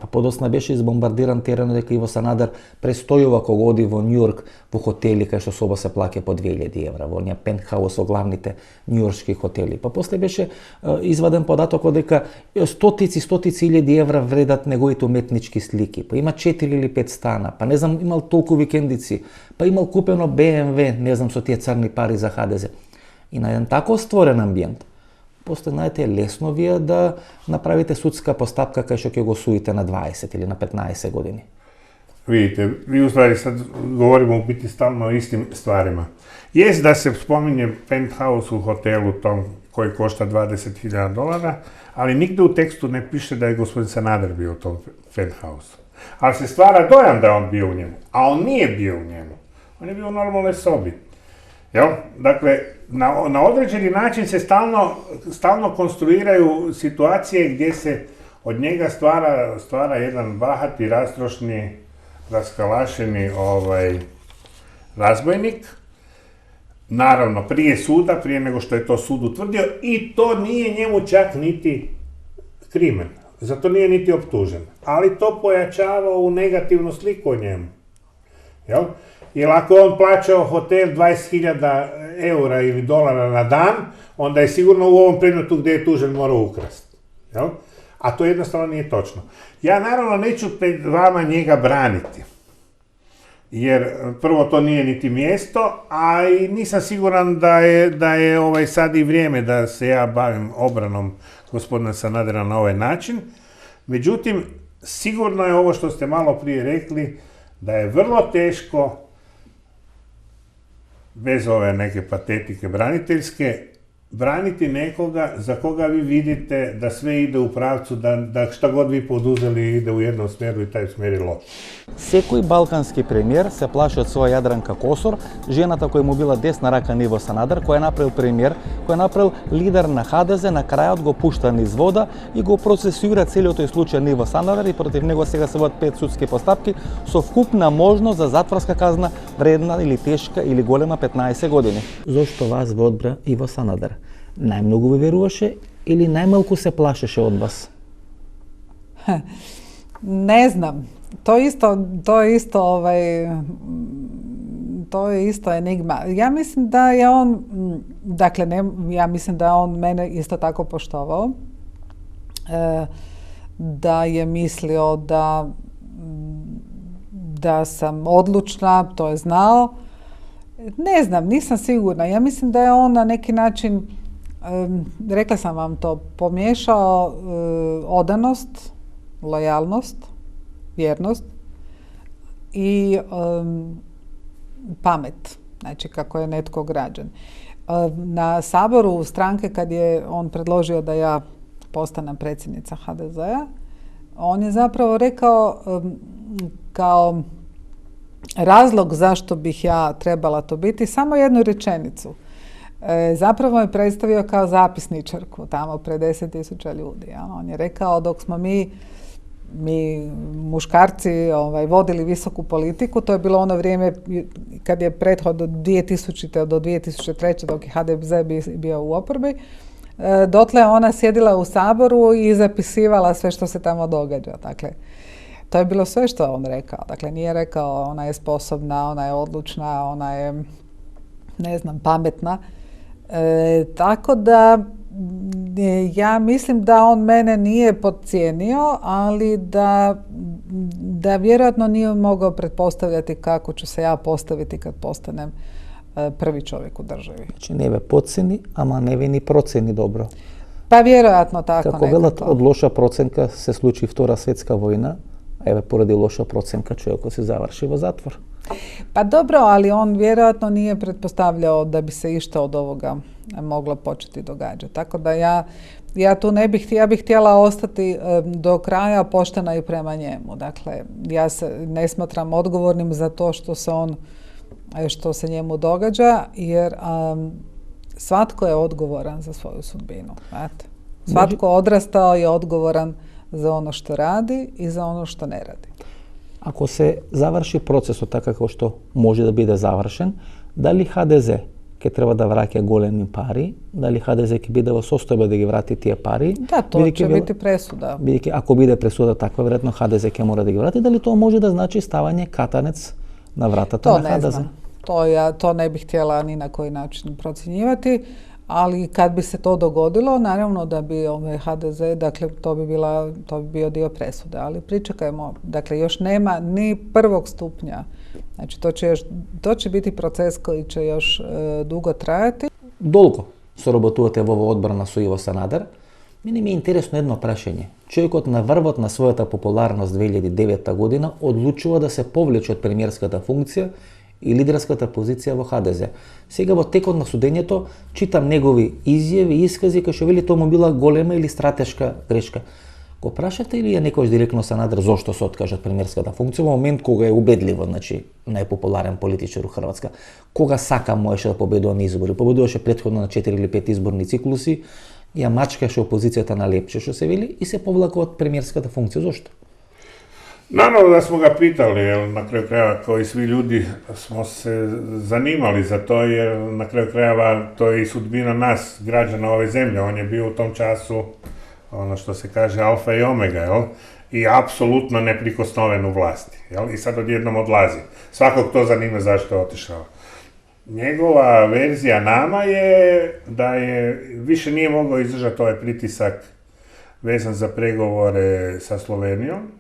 Па подоцна беше избомбардиран теренот дека Иво Санадер престојува кога оди во Њујорк во хотели кај што соба се плаќа по 2000 евра, во оние пентхаус во главните њујоршки хотели. Па после беше изваден податокот дека стотици илјади евра вредат неговите уметнички слики. Па има 4 или 5 стана, па не знам, имал толку викендици, па имал купено БМВ, не знам, со тие црни пари за ХДЗ. И на еден тако створен амбиент, после, знаете, лесно вие да направите судска постапка кај што ќе го судите на 20 или на 15 години. Vidite, vi u stvari sad govorimo u biti stalno o istim stvarima. Jest da se spominje penthouse u hotelu tom koji košta $20.000, ali nigde u tekstu ne piše da je gospodin Sanader bio u tom penthouse. Ali se stvara dojam da je on bio u njemu, a on nije bio u njemu. On je bio u normalnoj sobi. Jel? Dakle, na određeni način se stalno konstruiraju situacije gdje se od njega stvara jedan bahati, rastrošni, raskalašeni razbojnik. Naravno, prije suda, prije nego što je to sud utvrdio, i to nije njemu čak niti krimen. Zato nije niti optužen. Ali to pojačava u negativnu sliku o njemu. Jel? Jer ako on plaćao hotel 20.000 eura ili dolara na dan, onda je sigurno u ovom predmetu gdje je tužen morao ukrasti. Jel? A to jednostavno nije točno. Ja naravno neću pred vama njega braniti. Jer prvo to nije niti mjesto, a i nisam siguran da je sad i vrijeme da se ja bavim obranom gospodina Sanadera na ovaj način. Međutim, sigurno je ovo što ste malo prije rekli, da je vrlo teško, bez ove neke patetike braniteljske, braniti nekoga za koga vi vidite da sve ide u pravcu, da šta god vi poduzeli ide u jednom smjeru i taj smjer je loš. Секој балкански премиер се плаши од своја Јадранка Косор, жената која му била десна рака на Иво Санадер, кој е направил премиер, кој е направил лидер на ХДЗ, на крајот го пушта низ вода и го процесуира целиот тој случај на Иво Санадер и против него сега се водат 5 судски постапки со вкупна можност за затворска казна вредна или тешка или голема 15 години. Зошто вас во одбра Иво Санадер? Најмногу ви веруваше или најмалку се плашеше од вас? Ne znam. To je isto enigma. Ja mislim da je on, ja mislim da je on mene isto tako poštovao. Da je mislio da sam odlučna, to je znao. Ne znam, nisam sigurna. Ja mislim da je on na neki način, rekla sam vam to, pomiješao odanost, lojalnost, vjernost i pamet, znači kako je netko građan. Na saboru stranke kad je on predložio da ja postanem predsjednica HDZ-a, on je zapravo rekao kao razlog zašto bih ja trebala to biti samo jednu rečenicu. Zapravo je predstavio kao zapisničarku tamo pred 10.000 ljudi. On je rekao dok smo mi muškarci vodili visoku politiku, to je bilo ono vrijeme kad je prethodno 2000. do 2003. dok je HDZ bio u oporbi, dotle ona sjedila u Saboru i zapisivala sve što se tamo događa. Dakle, to je bilo sve što on rekao. Dakle, nije rekao ona je sposobna, ona je odlučna, ona je, ne znam, pametna. Tako da ja mislim da on mene nije podcijenio, ali da vjerojatno nije mogao pretpostavljati kako ću se ja postaviti kad postanem prvi čovjek u državi. Znači ne ve podceni, ama ne ve ni proceni dobro. Pa vjerojatno tako Kako velat, od loša procenka se sluči Vtора svjetska vojna, a evo poradi loša procenka čovjek se završi u zatvor. Pa dobro, ali on vjerojatno nije pretpostavljao da bi se išta od ovoga moglo početi događati. Tako da ja tu ja bih htjela ostati do kraja poštena i prema njemu. Dakle, ja se ne smatram odgovornim za to što se njemu događa, jer svatko je odgovoran za svoju sudbinu. Znate? Svatko odrastao je odgovoran za ono što radi i za ono što ne radi. Ako se završi proces tako kao što može da bude završen, da li HDZ ke treba da vraća golemi pari, da li HDZ ke bide u sostojanju da gi vrati tije pari? Da, to će biti presuda. Ako bide presuda takva, vjerojatno HDZ ke mora da gi vrati, da li to može da znači stavanje katanec na vratata na HDZ? To ne znam. To ne bih htjela ni na koji način procjenjivati, ali kad bi se to dogodilo, naravno da bi HDZ, dakle to bi bio dio presude, ali pričekajmo, dakle još nema ni prvog stupnja, znači to će biti proces koji će još dugo trajati. Dolgo соработувате во одбрана со Иво Санадер, мене ми е интересно едно прашање. Човекот на врвот на својата популарност 2009 година одлучува да се повлече од премиерската функција и лидерската позиција во ХДЗ. Сега во текот на судењето читам негови изјави и искази кои што вели тоа му била голема или стратешка грешка. Го прашавте или ја некојаш директно Санадер зошто се откажа од премиерската функција во момент кога е убедливо, значи најпопуларен политичар у Хрватска. Кога сака можеше да победува на избори. Победуваше претходно на 4 или 5 изборни циклуси, ја мачкаше опозицијата на лепче, што се вели, и се повлака од премиерската функција. Зошто? Naravno da smo ga pitali, jer na kraju krajeva kao i svi ljudi smo se zanimali za to, jer na kraju krajeva to je i sudbina nas, građana ove zemlje. On je bio u tom času, ono što se kaže, alfa i omega, jel? I apsolutno neprikosnoven u vlasti, jel? I sad odjednom odlazi. Svakog to zanima zašto je otišao. Njegova verzija nama je da je više nije mogao izdržati ovaj pritisak vezan za pregovore sa Slovenijom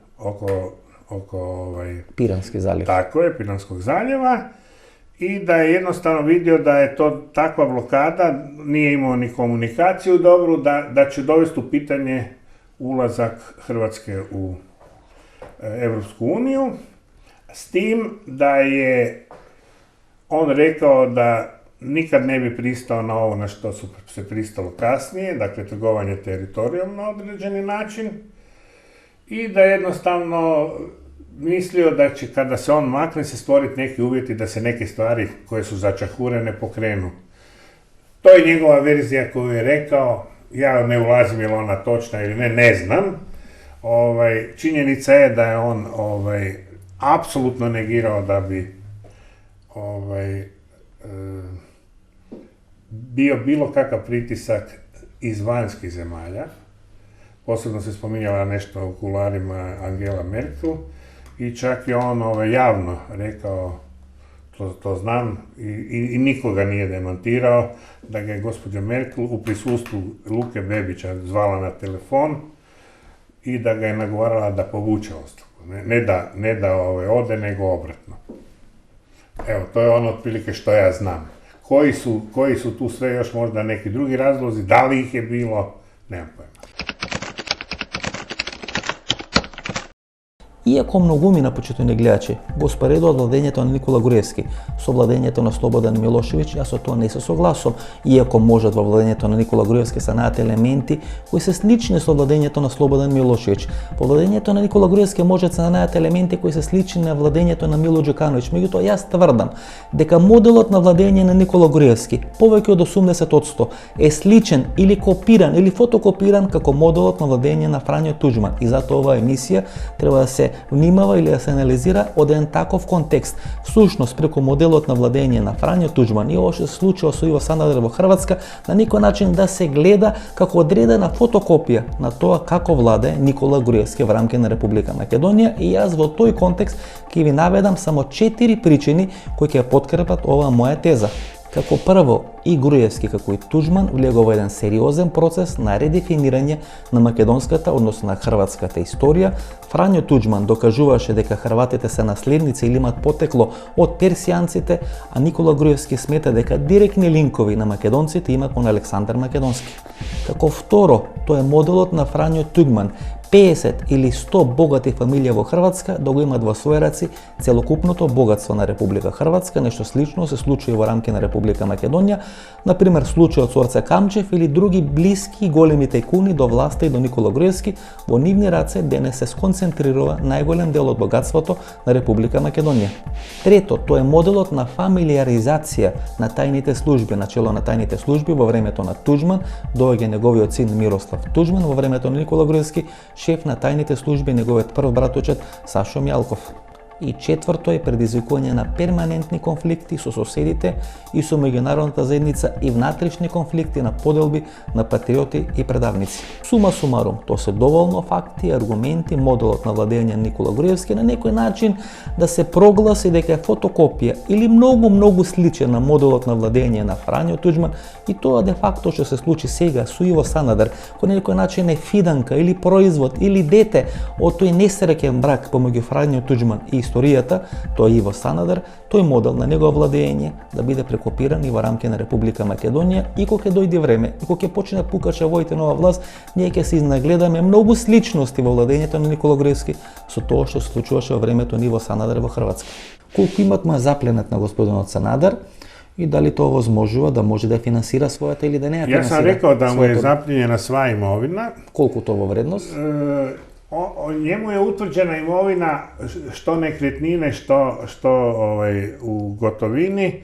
oko Piranski zaljev. Tako je, Piranskog zaljeva, i da je jednostavno vidio da je to takva blokada, nije imao ni komunikaciju dobru, da će dovesti u pitanje ulazak Hrvatske u Europsku uniju, s tim da je on rekao da nikad ne bi pristao na ovo na što su se pristalo kasnije, dakle trgovanje teritorijom na određeni način, i da jednostavno mislio da će kada se on makne se stvoriti neki uvjeti da se neke stvari koje su začahurene pokrenu. To je njegova verzija koju je rekao, ja ne ulazim je li ona točna ili ne znam. Činjenica je da je on apsolutno negirao da bi bio bilo kakav pritisak iz vanjskih zemalja. Posebno se spominjala nešto u kularima Angela Merkel i čak je on javno rekao, to znam, i nikoga nije demantirao, da ga je gospođa Merkel u prisustvu Luke Bebića zvala na telefon i da ga je nagovarala da povuče ostavku. Ne da ode, nego obratno. Evo, to je ono otprilike što ja znam. Koji su tu sve još možda neki drugi razlozi, da li ih je bilo, nemam pojma. Иако многумина почитувани гледачи го споредуваат владењето на Никола Груевски со владењето на Слободан Милошевиќ, јас со тоа не се согласувам. Иако можат во владењето на Никола Груевски се најдат елементи кои се слични со владењето на Слободан Милошевиќ. Во владењето на Никола Груевски можат се најдат елементи кои се слични на владењето на Мило Џукановиќ. Меѓутоа јас тврдам дека моделот на владење на Никола Груевски повеќе од 80% е сличен или копиран или фотокопиран како моделот на владење на Фрањо Туџман. И затоа оваа емисија треба да се внимава или да се анализира од еден таков контекст. Всушност, преку моделот на владење на Фрањо Туџман и ова што се случува со Иво Санадер во Хрватска, на никој начин да се гледа како одредена фотокопија на тоа како владее Никола Груевски во рамки на Република Македонија, и јас во тој контекст ќе ви наведам само 4 причини кои ќе подкрепат оваа моја теза. Како прво, и Груевски како и Туџман влегува во еден сериозен процес на редефинирање на македонската, односно на хрватската историја. Фрањо Туџман докажуваше дека хрватите се наследници или имаат потекло од персијанците, а Никола Груевски смета дека директни линкови на македонците има кон Александар Македонски. Како второ, тоа е моделот на Фрањо Туџман, 50 или 100 богати фамилија во Хрватска да го имат во своји раци целокупното богатство на Република Хрватска. Нешто слично се случува во рамки на Република Македонија, например случајот со Орце Камчев или други блиски и големи тајкуни до власта и до Никола Груевски. Во нивни раце денес се сконцентрирува најголем дел од богатството на Република Македонија. Трето, тоа е моделот на фамилиаризација на тајните служби. Начело на тајните служби во времето на Туџман доаѓа неговиот син Мирослав Туџман, во времето на Никола Груевски шеф на тајните служби неговиот прв братучет Сашо Мјалков. И четврто е предизвикување на перманентни конфликти со соседите и со меѓународната заедница и внатрешни конфликти на поделби на патриоти и предавници. Сума сумарум, тоа се доволно факти, аргументи, моделот на владење на Никола Груевски на некој начин да се прогласи дека е фотокопија или многу сличен на моделот на владење на Фрањо Туџман, и тоа де факто што се случи сега со Иво Санадер, кој на некој начин е фиданка или производ или дете од тој несреќен брак помеѓу Фрањо Туџман и историјата, тоа е Иво Санадер, тој модел на негово владење да биде прекопиран и во рамки на Република Македонија, и кога ќе дојде време, и кога ќе почне пукача воите нова власт, ние ќе се изнагледаме многу сличности во владењето на Никола Груевски со тоа што се случуваше во времето на Иво Санадер во Хрватска. Колку имат му запленет на господинот Санадер и дали тоа возможува да може да финансира својата или да не ја финансира? Јас сам рекол да му е запленена сва имовина. Колку тоа во вредност? Njemu je utvrđena imovina, što nekretnine, što u gotovini,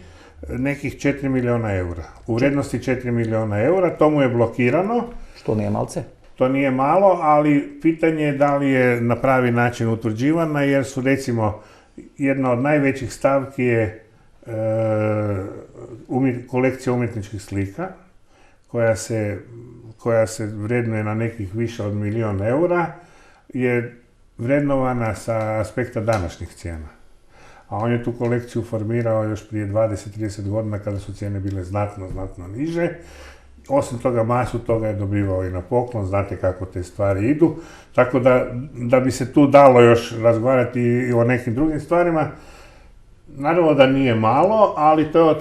nekih 4 miliona eura. U vrednosti 4 miliona eura, to mu je blokirano. Što nije malce? To nije malo, ali pitanje je da li je na pravi način utvrđivana, jer su recimo jedna od najvećih stavki je kolekcija umjetničkih slika, koja se vrednuje na nekih više od 1 milion eura, je vrednovana sa aspekta današnjih cijena. A on je tu kolekciju formirao još prije 20-30 godina kada su cijene bile znatno niže. Osim toga, masu toga je dobivao i na poklon, znate kako te stvari idu. Tako da bi se tu dalo još razgovarati i o nekim drugim stvarima. Naravno da nije malo, ali to je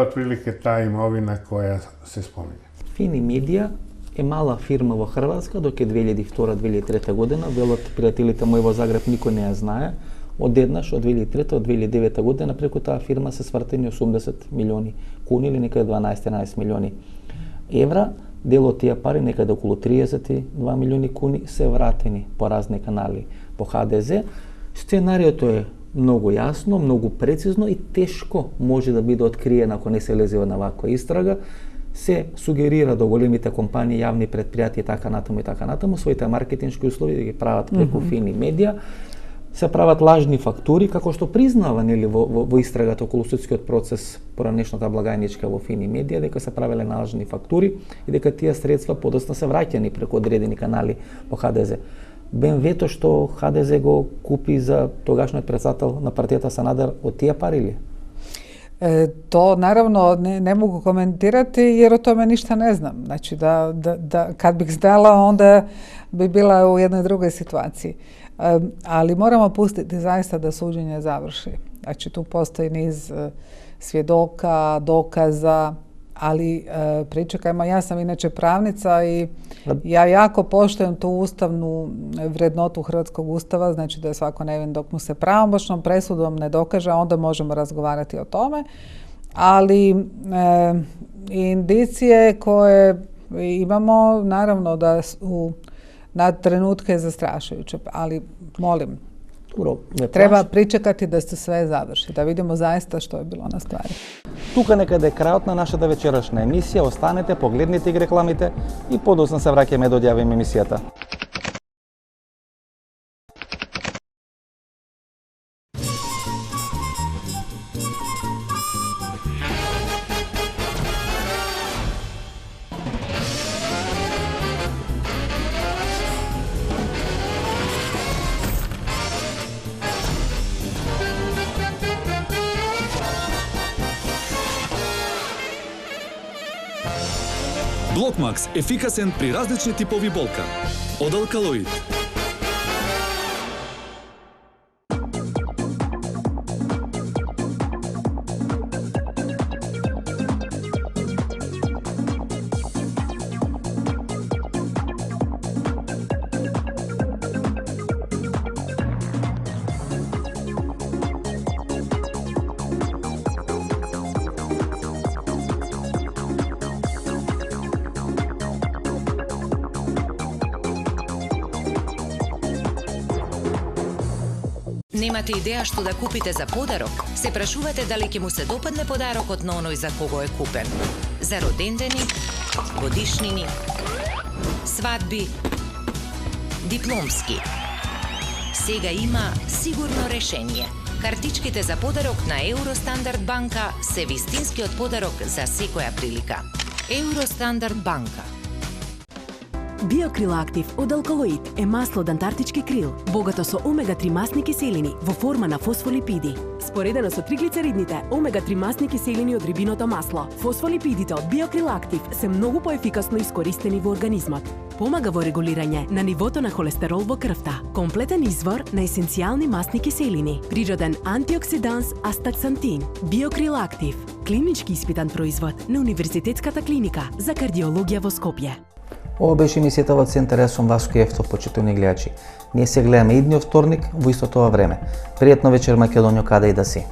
otprilike ta imovina koja se spominje. Fini Media е мала фирма во Хрватска, док е 2002-2003 година, велот пријателите мои во Загреб никој не ја знае. Одеднаш, од 2003-2009 година, преку таа фирма се свртени 80 милиони куни или некаде 12-11 милиони евра. Дел од тие пари, некаде околу 32 милиони куни, се вратени по разни канали по ХДЗ. Сценариото е многу јасно, многу прецизно и тешко може да биде откриено ако не се лезе на ваква истрага. Се сугерира до големите компании, јавни предпријатија и така натаму, своите маркетиншки услови да ги прават преку Фини Медија. Се прават лажни фактури, како што признава во истрагата околу судскиот процес поранешната благајничка во Фини Медија, дека се правеле лажни фактури и дека тие средства подоцна се враќани преку одредени канали по ХДЗ. БМВ-то што ХДЗ го купи за тогашниот председател на партијата Санадер од тие пари ли? To naravno ne mogu komentirati jer o tome ništa ne znam. Znači da kad bih znala onda bi bila u jednoj drugoj situaciji. Ali moramo pustiti zaista da suđenje završi. Znači tu postoji niz svjedoka, dokaza, ali pričekajmo, ja sam inače pravnica i ja jako poštujem tu ustavnu vrednotu Hrvatskog ustava, znači da je svako nevin dok mu se pravomoćnom presudom ne dokaže, onda možemo razgovarati o tome, ali indicije koje imamo, naravno da su na trenutke zastrašujuće, ali molim, treba pričekati da se sve završi, da vidimo zaista što je bilo na stvari. Тука некаде крајот на нашата вечерашна емисија. Останете, погледнете ги рекламите и подоцна се враќаме да одјавиме емисијата. Блокмакс ефикасен при различни типови болка. Од Алкалоид. Немате идеја што да купите за подарок? Се прашувате дали ќе му се допадне подарокот на оној за кого е купен. За родендени, годишнини, свадби, дипломски. Сега има сигурно решение. Картичките за подарок на Евростандард банка се вистинскиот подарок за секоја прилика. Евростандард банка. Биокрил Актив од Алкалоид е масло од антарктички крил, богато со омега-3 масни киселини во форма на фосфолипиди. Споредено со триглицеридните омега-3 масни киселини од рибиното масло, фосфолипидите од Биокрил Актив се многу поефикасно искористени во организмот. Помага во регулирање на нивото на холестерол во крвта, комплетен извор на есенцијални масни киселини, природен антиоксиданс астаксантин. Биокрил Актив, клинички испитан производ на Универзитетската клиника за кардиологија во Скопје. Ова беше емисијата во Центар, јас сум Васко Ефтов, почитувани гледачи. Ние се гледаме идниот вторник во истото ова време. Пријатно вечер, Македонијо, каде и да си.